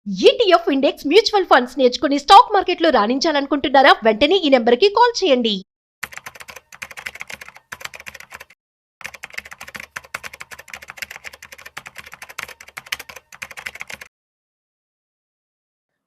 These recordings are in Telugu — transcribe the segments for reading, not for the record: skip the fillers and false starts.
ఈటీఎఫ్ ఇండెక్స్ మ్యూచువల్ ఫండ్స్ నేర్చుకుని స్టాక్ మార్కెట్లో రాణించాలనుకుంటున్నారా? వెంటనే ఈ నెంబర్కి కాల్ చేయండి.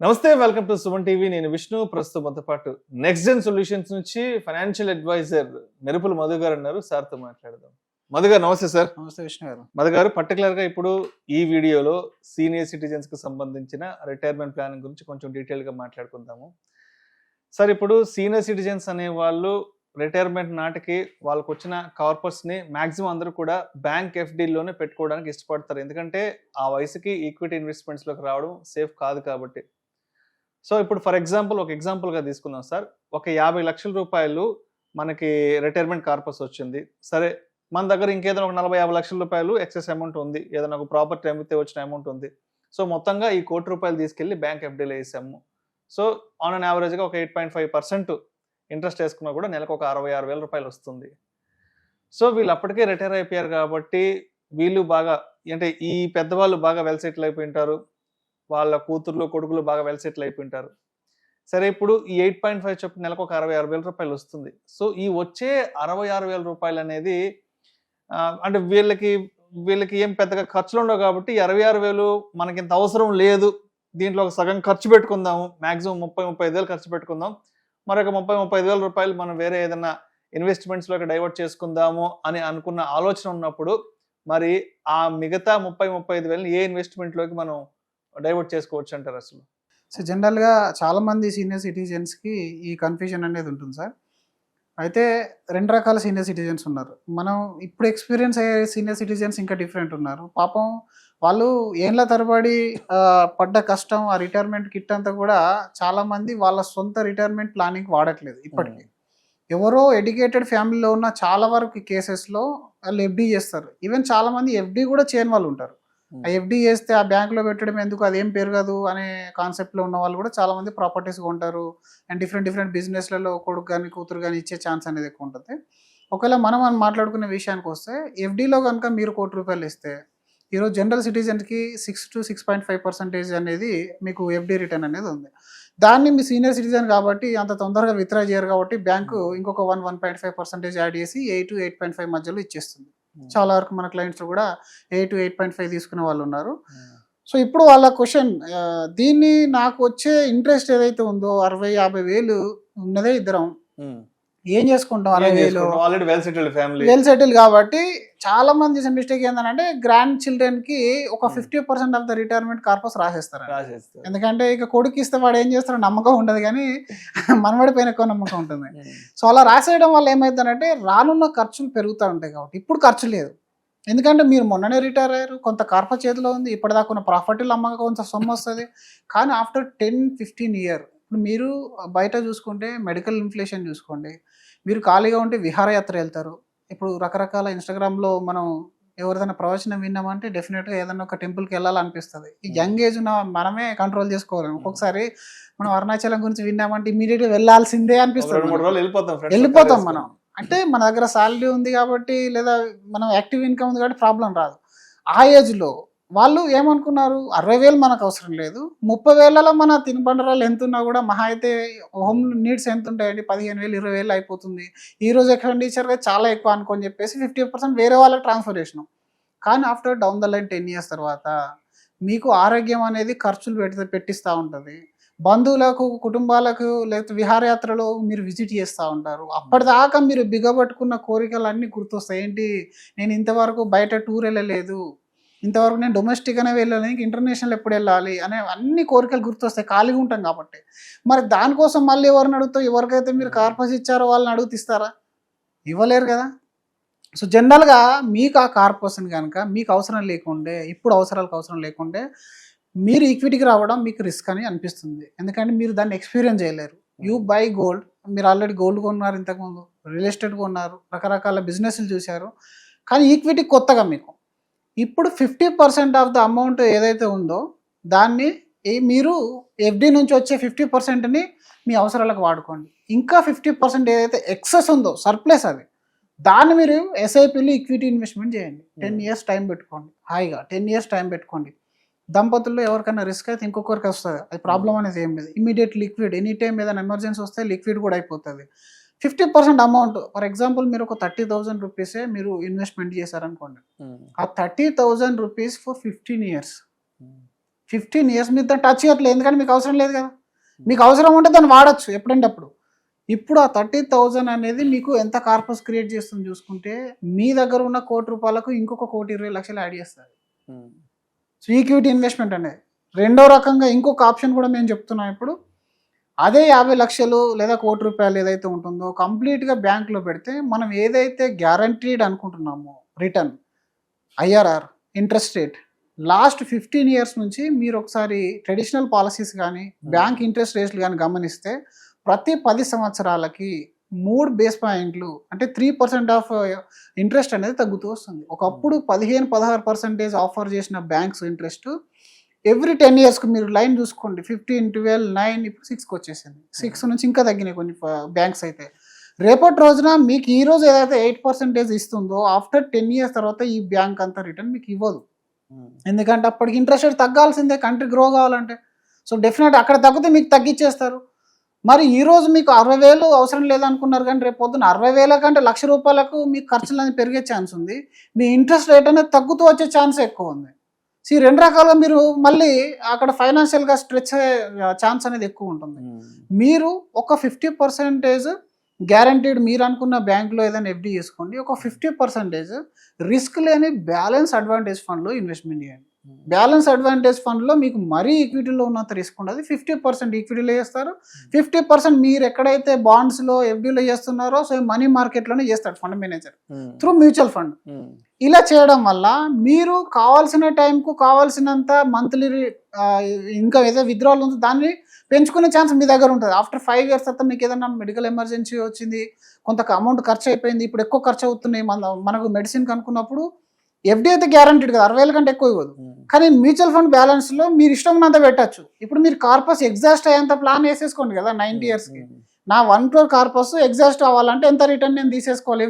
నమస్తే, వెల్కమ్ టు సుమన్ టీవీ. నేను విష్ణు. ప్రస్తుతం మనతో పాటు నెక్స్ట్ జెన్ సొల్యూషన్స్ నుంచి ఫైనాన్షియల్ అడ్వైజర్ మెరుపుల మధు గారు ఉన్నారు. సార్తో మాట్లాడదాం. మధు గారు నమస్తే సార్. నమస్తే విష్ణు గారు. మధు గారు, పర్టికులర్ గా ఇప్పుడు ఈ వీడియోలో సీనియర్ సిటిజన్స్ కి సంబంధించిన రిటైర్మెంట్ ప్లాన్ గురించి కొంచెం డీటెయిల్ గా మాట్లాడుకుందాము. సార్, ఇప్పుడు సీనియర్ సిటిజన్స్ అనే వాళ్ళు రిటైర్మెంట్ నాటికి వాళ్ళకు వచ్చిన కార్పస్ ని మాక్సిమం అందరూ కూడా బ్యాంక్ ఎఫ్డీలోనే పెట్టుకోవడానికి ఇష్టపడతారు. ఎందుకంటే ఆ వయసుకి ఈక్విటీ ఇన్వెస్ట్మెంట్స్ లోకి రావడం సేఫ్ కాదు కాబట్టి. సో ఇప్పుడు ఫర్ ఎగ్జాంపుల్, ఒక ఎగ్జాంపుల్గా తీసుకుందాం సార్. ఒక 50 లక్షల రూపాయలు మనకి రిటైర్మెంట్ కార్పస్ వచ్చింది. సరే, మన దగ్గర ఇంకేదైనా ఒక 40-50 లక్షల రూపాయలు ఎక్సెస్ అమౌంట్ ఉంది, ఏదైనా ఒక ప్రాపర్టీ అమ్మితే వచ్చిన అమౌంట్ ఉంది. సో మొత్తంగా ఈ 1 కోటి రూపాయలు తీసుకెళ్ళి బ్యాంక్ ఎఫ్డీలో వేసాము. సో ఆన్ అన్ యావరేజ్గా ఒక 8.5% ఇంట్రెస్ట్ వేసుకున్నా కూడా నెలకు ఒక 66,000 రూపాయలు వస్తుంది. సో వీళ్ళు అప్పటికే రిటైర్ అయిపోయారు కాబట్టి వీళ్ళు బాగా, అంటే ఈ పెద్దవాళ్ళు బాగా వెల్ సెటిల్ అయిపోయి ఉంటారు, వాళ్ళ కూతుర్లు కొడుకులు బాగా వెల్ సెటిల్ అయిపోయింటారు. సరే, ఇప్పుడు ఈ 8.5 చొప్పున నెలకు ఒక 66,000 రూపాయలు వస్తుంది. సో ఈ వచ్చే 66,000 రూపాయలు అనేది అంటే వీళ్ళకి ఏం పెద్దగా ఖర్చులు ఉండవు కాబట్టి 66,000 మనకి ఇంత అవసరం లేదు, దీంట్లో ఒక సగం ఖర్చు పెట్టుకుందాము, మాక్సిమం 30-35 వేలు ఖర్చు పెట్టుకుందాం, మరొక 30-35 వేల రూపాయలు మనం వేరే ఏదైనా ఇన్వెస్ట్మెంట్స్లోకి డైవర్ట్ చేసుకుందాము అని అనుకున్న ఆలోచన ఉన్నప్పుడు మరి ఆ మిగతా 30-35 వేలని ఏ ఇన్వెస్ట్మెంట్లోకి మనం డైవర్ట్ చేసుకోవచ్చు అంటారు అసలు? సో జనరల్గా చాలామంది సీనియర్ సిటిజన్స్కి ఈ కన్ఫ్యూజన్ అనేది ఉంటుంది సార్. అయితే 2 రకాల సీనియర్ సిటిజన్స్ ఉన్నారు. మనం ఇప్పుడు ఎక్స్పీరియన్స్ అయ్యే సీనియర్ సిటిజన్స్ ఇంకా డిఫరెంట్ ఉన్నారు. పాపం వాళ్ళు ఏళ్ళ తరబడి పడ్డ కష్టం, ఆ రిటైర్మెంట్ కిట్ అంతా కూడా చాలామంది వాళ్ళ సొంత రిటైర్మెంట్ ప్లానింగ్ వాడట్లేదు ఇప్పటికీ. ఎవరో ఎడ్యుకేటెడ్ ఫ్యామిలీలో ఉన్న చాలా వరకు కేసెస్లో వాళ్ళు ఎఫ్డీ చేస్తారు. ఈవెన్ చాలామంది ఎఫ్డీ కూడా చేయని వాళ్ళు ఉంటారు. ఆ ఎఫ్డీ చేస్తే ఆ బ్యాంక్లో పెట్టడం ఎందుకు, అదేం పెరగదు అనే కాన్సెప్ట్లో ఉన్న వాళ్ళు కూడా చాలామంది ప్రాపర్టీస్ కొంటారు. అండ్ డిఫరెంట్ బిజినెస్లలో కొడుకు కానీ కూతురు కానీ ఇచ్చే ఛాన్స్ అనేది ఎక్కువ ఉంటుంది. ఒకవేళ మనం మాట్లాడుకునే విషయానికి వస్తే ఎఫ్డీలో కనుక మీరు 1 కోటి రూపాయలు ఇస్తే ఈరోజు జనరల్ సిటిజన్కి 6 to 6.5% అనేది మీకు ఎఫ్డీ రిటర్న్ అనేది ఉంది. దాన్ని మీ సీనియర్ సిటిజన్ కాబట్టి అంత తొందరగా విత్డ్రా చేయరు కాబట్టి బ్యాంకు ఇంకొక 1.5% యాడ్ చేసి 8 to 8.5 మధ్యలో ఇచ్చేస్తుంది. చాలా వరకు మన క్లయింట్స్ కూడా 8 to 8.5 తీసుకునే వాళ్ళు ఉన్నారు. సో ఇప్పుడు వాళ్ళ క్వశ్చన్, దీన్ని నాకు వచ్చే ఇంట్రెస్ట్ ఏదైతే ఉందో 60-50 వేలు ఉన్నదే ఇద్దరం, ఏం చేసుకుంటాం? 60,000 వెల్ సెటిల్ కాబట్టి చాలా మంది చేసే మిస్టేక్ ఏంటంటే గ్రాండ్ చిల్డ్రన్ కి ఒక 50% ఆఫ్ ద రిటైర్మెంట్ కార్పస్ రాసేస్తారు. ఎందుకంటే ఇక కొడుకు ఇస్తే వాడు ఏం చేస్తారో నమ్మకం ఉండదు, కానీ మనవాడి పైన ఎక్కువ నమ్మకం ఉంటుంది. సో అలా రాసేయడం వల్ల ఏమైందంటే రానున్న ఖర్చులు పెరుగుతూ ఉంటాయి. కాబట్టి ఇప్పుడు ఖర్చు లేదు, ఎందుకంటే మీరు మొన్ననే రిటైర్ అయ్యారు, కొంత కార్పస్ చేతిలో ఉంది, ఇప్పటిదాకా ఉన్న ప్రాపర్టీలు అమ్మక కొంత సొమ్ము వస్తుంది. కానీ ఆఫ్టర్ 10-15 ఇయర్ ఇప్పుడు మీరు బయట చూసుకుంటే మెడికల్ ఇన్ఫ్లేషన్ చూసుకోండి, మీరు ఖాళీగా ఉంటే విహారయాత్ర వెళ్తారు. ఇప్పుడు రకరకాల ఇన్స్టాగ్రామ్లో మనం ఎవరిదైనా ప్రవచనం విన్నామంటే డెఫినెట్గా ఏదైనా ఒక టెంపుల్కి వెళ్ళాలనిపిస్తుంది. ఈ యంగ్ ఏజ్ ఉన్న మనమే కంట్రోల్ చేసుకోవాలి. ఒక్కొక్కసారి మనం అరుణాచలం గురించి విన్నామంటే ఇమీడియట్గా వెళ్ళాల్సిందే అనిపిస్తుంది, వెళ్ళిపోతాం మనం. అంటే మన దగ్గర శాలరీ ఉంది కాబట్టి, లేదా మనం యాక్టివ్ ఇన్కమ్ ఉంది కాబట్టి ప్రాబ్లం రాదు. ఆ ఏజ్లో వాళ్ళు ఏమనుకున్నారు, 60,000 మనకు అవసరం లేదు, 30,000లో మన తినుబండరాలు ఎంత ఉన్నా కూడా మహా అయితే హోమ్ నీడ్స్ ఎంత ఉంటాయండి, 15,000-20,000 అయిపోతుంది. ఈరోజు ఎక్స్పెండిచర్ చాలా ఎక్కువ అనుకొని చెప్పేసి 50% వేరే వాళ్ళకి ట్రాన్స్ఫర్ చేసినాం. కానీ after down the line 10 years తర్వాత మీకు ఆరోగ్యం అనేది ఖర్చులు పెట్టిస్తూ ఉంటుంది. బంధువులకు, కుటుంబాలకు, లేకపోతే విహారయాత్రలో మీరు విజిట్ చేస్తూ ఉంటారు. అప్పటిదాకా మీరు బిగబట్టుకున్న కోరికలు అన్నీ గుర్తొస్తాయి. ఏంటి, నేను ఇంతవరకు బయట టూర్ వెళ్ళలేదు, ఇంతవరకు నేను డొమెస్టిక్గానే వెళ్ళాలి, ఇంటర్నేషనల్ ఎప్పుడు వెళ్ళాలి అనే అన్ని కోరికలు గుర్తొస్తాయి, ఖాళీగా ఉంటాం కాబట్టి. మరి దానికోసం మళ్ళీ ఎవరిని అడుగుతావు? ఎవరికైతే మీరు కార్పస్ ఇచ్చారో వాళ్ళని అడుగుతిస్తారా? ఇవ్వలేరు కదా. సో జనరల్గా మీకు ఆ కార్పస్ని కనుక మీకు అవసరం లేకుండే, ఇప్పుడు అవసరాలకు అవసరం లేకుండే మీరు ఈక్విటీకి రావడం మీకు రిస్క్ అని అనిపిస్తుంది. ఎందుకంటే మీరు దాన్ని ఎక్స్పీరియన్స్ చేయలేరు. యూ బై గోల్డ్, మీరు ఆల్రెడీ గోల్డ్ కొన్నారు, ఇంతకుముందు రియల్ ఎస్టేట్ కొన్నారు, రకరకాల బిజినెస్లు చూశారు, కానీ ఈక్విటీ కొత్తగా మీకు. ఇప్పుడు 50% ఆఫ్ ద అమౌంట్ ఏదైతే ఉందో దాన్ని మీరు ఎఫ్డీ నుంచి వచ్చే 50%ని మీ అవసరాలకు వాడుకోండి. ఇంకా 50% ఏదైతే ఎక్సెస్ ఉందో, సర్ప్లస్, అది దాన్ని మీరు ఎస్ఐపిలో ఈక్విటీ ఇన్వెస్ట్మెంట్ చేయండి. 10 years టైం పెట్టుకోండి, హాయిగా 10 years టైం పెట్టుకోండి. దంపతుల్లో ఎవరికైనా రిస్క్ అయితే ఇంకొకరికి వస్తుంది, అది ప్రాబ్లం అనేది ఏం లేదు. ఇమీడియట్ లిక్విడ్, ఎనీ టైం ఏదైనా ఎమర్జెన్సీ వస్తే లిక్విడ్ కూడా అయిపోతుంది. 50% అమౌంట్, ఫర్ ఎగ్జాంపుల్ మీరు ఒక 30,000 రూపీసే మీరు ఇన్వెస్ట్మెంట్ చేశారనుకోండి, ఆ 30,000 రూపీస్ ఫర్ 15 years. 15 years మీరు దాన్ని టచ్ చేయట్లేదు, ఎందుకంటే మీకు అవసరం లేదు కదా. మీకు అవసరం ఉంటే దాన్ని వాడచ్చు ఎప్పుడంటే అప్పుడు. ఇప్పుడు ఆ 30,000 అనేది మీకు ఎంత కార్పస్ క్రియేట్ చేస్తుంది చూసుకుంటే, మీ దగ్గర ఉన్న ₹1,00,00,000 ఇంకొక 1,20,00,000 యాడ్ చేస్తుంది. సో ఈక్విటీ ఇన్వెస్ట్మెంట్ అనేది. రెండో రకంగా ఇంకొక ఆప్షన్ కూడా మేము చెప్తున్నాం. ఇప్పుడు అదే 50,00,000 లేదా ₹1,00,00,000 ఏదైతే ఉంటుందో కంప్లీట్గా బ్యాంక్లో పెడితే, మనం ఏదైతే గ్యారంటీడ్ అనుకుంటున్నామో return, IRR, interest rate, last 15 years నుంచి మీరు ఒకసారి ట్రెడిషనల్ పాలసీస్ కానీ బ్యాంక్ ఇంట్రెస్ట్ రేట్లు కానీ గమనిస్తే, ప్రతి 10 సంవత్సరాలకి 3 బేస్ పాయింట్లు అంటే 3% ఆఫ్ ఇంట్రెస్ట్ అనేది తగ్గుతూ వస్తుంది. ఒకప్పుడు 15-16% ఆఫర్ చేసిన బ్యాంక్స్ ఇంట్రెస్ట్ ఎవ్రీ 10 yearsకి మీరు లైన్ చూసుకోండి, 15, 12, 9, ఇప్పుడు 6కి వచ్చేసింది. 6 నుంచి ఇంకా తగ్గినాయి కొన్ని బ్యాంక్స్ అయితే. రేపటి రోజున మీకు ఈ రోజు ఏదైతే 8% ఇస్తుందో, ఆఫ్టర్ 10 years తర్వాత ఈ బ్యాంక్ అంతా రిటర్న్ మీకు ఇవ్వదు. ఎందుకంటే అప్పటికి ఇంట్రెస్ట్ రేట్ తగ్గాల్సిందే కంట్రీ గ్రో కావాలంటే. సో డెఫినెట్ అక్కడ తగ్గితే మీకు తగ్గించేస్తారు. మరి ఈ రోజు మీకు 60,000 అవసరం లేదనుకున్నారు, కానీ రేపు పొద్దున 60,000 కంటే ₹1,00,000 మీకు ఖర్చులు అనేది పెరిగే ఛాన్స్ ఉంది. మీ ఇంట్రెస్ట్ రేట్ అనేది తగ్గుతూ వచ్చే ఛాన్స్ ఎక్కువ ఉంది. సో ఈ రెండు రకాలుగా మీరు మళ్ళీ అక్కడ ఫైనాన్షియల్గా స్ట్రెచ్ అయ్యే ఛాన్స్ అనేది ఎక్కువ ఉంటుంది. మీరు ఒక 50% గ్యారంటీడ్ మీరు అనుకున్న బ్యాంకులో ఏదైనా FD చేసుకోండి. ఒక 50% రిస్క్ లేని బ్యాలెన్స్ అడ్వాంటేజ్ ఫండ్లో ఇన్వెస్ట్మెంట్ చేయండి. బ్యాలెన్స్ అడ్వాంటేజ్ ఫండ్లో మీకు మరీ ఈక్విటీలో ఉన్నంత రిస్క్ ఉండదు. 50% ఈక్విటీలో చేస్తారు, 50% మీరు ఎక్కడైతే బాండ్స్లో FDలో చేస్తున్నారో సో మనీ మార్కెట్లోనే చేస్తాడు fund manager through mutual fund. ఇలా చేయడం వల్ల మీరు కావాల్సిన టైంకు కావాల్సినంత మంత్లీ ఇన్కమ్ ఏదైతే విత్డ్రాల్ ఉందో దాన్ని పెంచుకునే ఛాన్స్ మీ దగ్గర ఉంటుంది. ఆఫ్టర్ 5 years తర్వాత మీకు ఏదైనా మెడికల్ ఎమర్జెన్సీ వచ్చింది, కొంత అమౌంట్ ఖర్చు అయిపోయింది, ఇప్పుడు ఎక్కువ ఖర్చు అవుతున్నాయి మనకు మెడిసిన్కి అనుకున్నప్పుడు, FD అయితే గ్యారంటీడ్ కదా, 60,000 కంటే ఎక్కువ ఇవ్వదు. కానీ మ్యూచువల్ ఫండ్ బ్యాలెన్స్లో మీరు ఇష్టం ఉన్నంత పెట్టచ్చు. ఇప్పుడు మీరు కార్పస్ ఎగ్జాస్ట్ అయ్యేంత ప్లాన్ వేసేసుకోండి కదా 90 yearsకి. నా 1 crore కార్పస్ ఎగ్జాస్ట్ అవ్వాలంటే ఎంత రిటర్న్ నేను తీసేసుకోవాలి,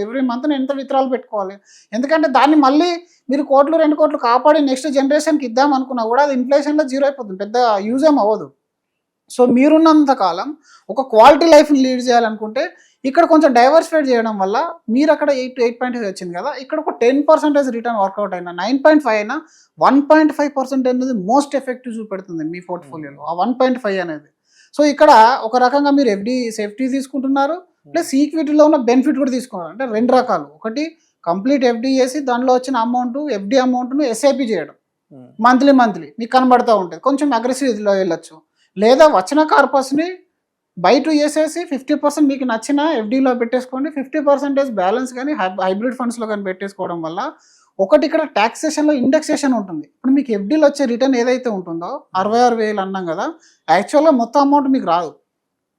ఎవ్రీ మంత్ నేను ఎంత విత్డ్రాల్ పెట్టుకోవాలి. ఎందుకంటే దాన్ని మళ్ళీ మీరు 1 2 కోట్లు కాపాడి నెక్స్ట్ జనరేషన్కి ఇద్దాం అనుకున్నా కూడా అది ఇన్ఫ్లేషన్లో 0 అయిపోతుంది, పెద్ద యూజ్ ఏం అవ్వదు. సో మీరున్నంత కాలం ఒక క్వాలిటీ లైఫ్ని లీడ్ చేయాలనుకుంటే ఇక్కడ కొంచెం డైవర్సిఫైడ్ చేయడం వల్ల మీరు అక్కడ 8.5 వచ్చింది కదా, ఇక్కడ ఒక 10% రిటర్న్ వర్కౌట్ అయినా 9.5 అయినా 1.5% అనేది మోస్ట్ ఎఫెక్టివ్ చూపెడుతుంది మీ పోర్ట్ఫోలియోలో, ఆ 1.5 అనేది. సో ఇక్కడ ఒక రకంగా మీరు FD సేఫ్టీ తీసుకుంటున్నారు, ప్లస్ ఈక్విటీలో ఉన్న బెనిఫిట్ కూడా తీసుకున్నారు. అంటే రెండు రకాలు, ఒకటి కంప్లీట్ FD చేసి దానిలో వచ్చిన అమౌంట్ FD అమౌంట్ను SIP చేయడం, మంత్లీ మీకు కనబడుతూ ఉంటుంది, కొంచెం అగ్రెసివ్లో వెళ్ళొచ్చు. లేదా వచ్చిన కార్పస్ని బయట చేసేసి 50% మీకు నచ్చిన FDలో పెట్టేసుకోండి, 50% బ్యాలెన్స్ కానీ హైబ్రిడ్ ఫండ్స్లో కానీ పెట్టేసుకోవడం వల్ల ఒకటి ఇక్కడ ట్యాక్సేషన్లో ఇండెక్సేషన్ ఉంటుంది. ఇప్పుడు మీకు FDలో వచ్చే రిటర్న్ ఏదైతే ఉంటుందో 66,000 అన్నాం కదా, యాక్చువల్గా మొత్తం అమౌంట్ మీకు రాదు.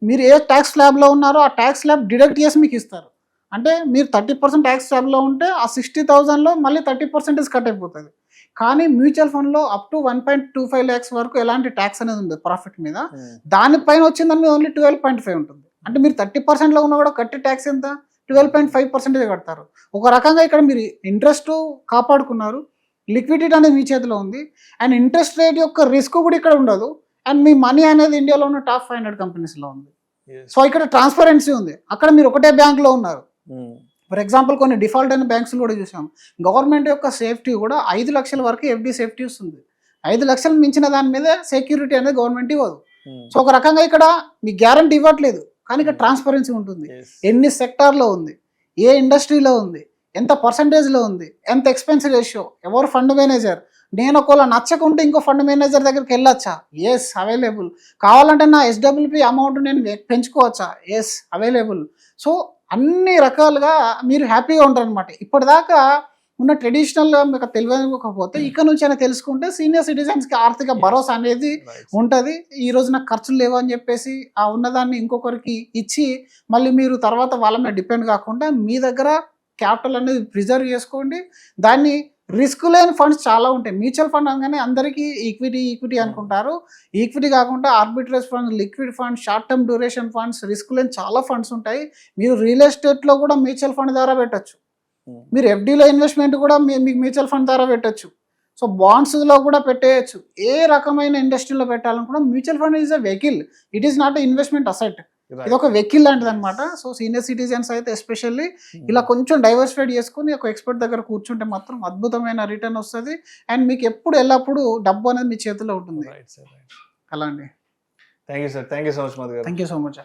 మీరు ఏ ట్యాక్స్ స్లాబ్లో ఉన్నారో ఆ ట్యాక్స్ స్లాబ్ డిడక్ట్ చేసి మీకు ఇస్తారు. అంటే మీరు 30% ట్యాక్స్ స్లాబ్లో ఉంటే ఆ 60,000లో మళ్ళీ 30% కట్ అయిపోతుంది. కానీ మ్యూచువల్ ఫండ్లో అప్ టు 1.25 lakhs వరకు ఎలాంటి ట్యాక్స్ అనేది ఉంది ప్రాఫిట్ మీద, దానిపైన వచ్చిందని ఓన్లీ 12.5 ఉంటుంది. అంటే మీరు 30%లో ఉన్నా కూడా కట్టే ట్యాక్స్ ఎంత, 12.5% కడతారు. ఒక రకంగా ఇక్కడ మీరు ఇంట్రెస్ట్ కాపాడుకున్నారు, లిక్విడిటీ అనేది మీ చేతిలో ఉంది, అండ్ ఇంట్రెస్ట్ రేట్ యొక్క రిస్క్ కూడా ఇక్కడ ఉండదు, అండ్ మీ మనీ అనేది ఇండియాలో ఉన్న టాప్ 500 కంపెనీస్లో ఉంది. సో ఇక్కడ ట్రాన్స్పరెన్సీ ఉంది. అక్కడ మీరు ఒకటే బ్యాంక్లో ఉన్నారు. ఫర్ ఎగ్జాంపుల్ కొన్ని డిఫాల్ట్ అయిన బ్యాంక్స్ కూడా చూసాం. గవర్నమెంట్ యొక్క సేఫ్టీ కూడా 5 లక్షల వరకు FD సేఫ్టీ వస్తుంది. 5 లక్షలు మించిన దాని మీద సెక్యూరిటీ అనేది గవర్నమెంట్ ఇవ్వదు. సో ఒక రకంగా ఇక్కడ మీకు గ్యారంటీ ఇవ్వట్లేదు, కానీ ఇక్కడ ట్రాన్స్పరెన్సీ ఉంటుంది. ఎన్ని సెక్టార్లో ఉంది, ఏ ఇండస్ట్రీలో ఉంది, ఎంత పర్సంటేజ్లో ఉంది, ఎంత ఎక్స్పెన్స్ రేషియో, ఎవరు ఫండ్ మేనేజర్, నేను ఒకవేళ నచ్చకుంటే ఇంకో ఫండ్ మేనేజర్ దగ్గరికి వెళ్ళొచ్చా, ఎస్ అవైలబుల్, కావాలంటే నా SWP అమౌంట్ నేను పెంచుకోవచ్చా, ఎస్ అవైలబుల్. సో అన్ని రకాలుగా మీరు హ్యాపీగా ఉంటారు అనమాట. ఇప్పటిదాకా ఉన్న ట్రెడిషనల్గా మీకు తెలియకపోతే ఇక్కడ నుంచి అయినా తెలుసుకుంటే సీనియర్ సిటిజన్స్కి ఆర్థిక భరోసా అనేది ఉంటుంది. ఈ రోజు నాకు ఖర్చులు లేవు అని చెప్పేసి ఆ ఉన్నదాన్ని ఇంకొకరికి ఇచ్చి మళ్ళీ మీరు తర్వాత వాళ్ళ మీద డిపెండ్ కాకుండా మీ దగ్గర క్యాపిటల్ అనేది ప్రిజర్వ్ చేసుకోండి. దాన్ని రిస్క్ లేని ఫండ్స్ చాలా ఉంటాయి. మ్యూచువల్ ఫండ్ అనగానే అందరికీ ఈక్విటీ అనుకుంటారు. ఈక్విటీ కాకుండా arbitrage funds, liquid funds, short term duration funds, risk లేని చాలా ఫండ్స్ ఉంటాయి. మీరు రియల్ ఎస్టేట్లో కూడా మ్యూచువల్ ఫండ్ ద్వారా పెట్టచ్చు, మీరు FDలో ఇన్వెస్ట్మెంట్ కూడా మీకు మ్యూచువల్ ఫండ్ ద్వారా పెట్టచ్చు. సో బాండ్స్లో కూడా పెట్టేయచ్చు. ఏ రకమైన ఇండస్ట్రీలో పెట్టాలనుకున్నా mutual fund is a vehicle, it is not investment asset. ఇది ఒక వెహికల్ లాంటిది అనమాట. సో సీనియర్ సిటిజన్స్ అయితే ఎస్పెషల్లీ ఇలా కొంచెం డైవర్సిఫైడ్ చేసుకుని ఒక ఎక్స్పర్ట్ దగ్గర కూర్చుంటే మాత్రం అద్భుతమైన రిటర్న్ వస్తుంది. అండ్ మీకు ఎప్పుడు ఎల్లప్పుడు డబ్బు అనేది మీ చేతిలో ఉంటుంది. Right sir, right. అలా అండి. Thank you sir, thank you so much Madhu గారు. Thank you so much.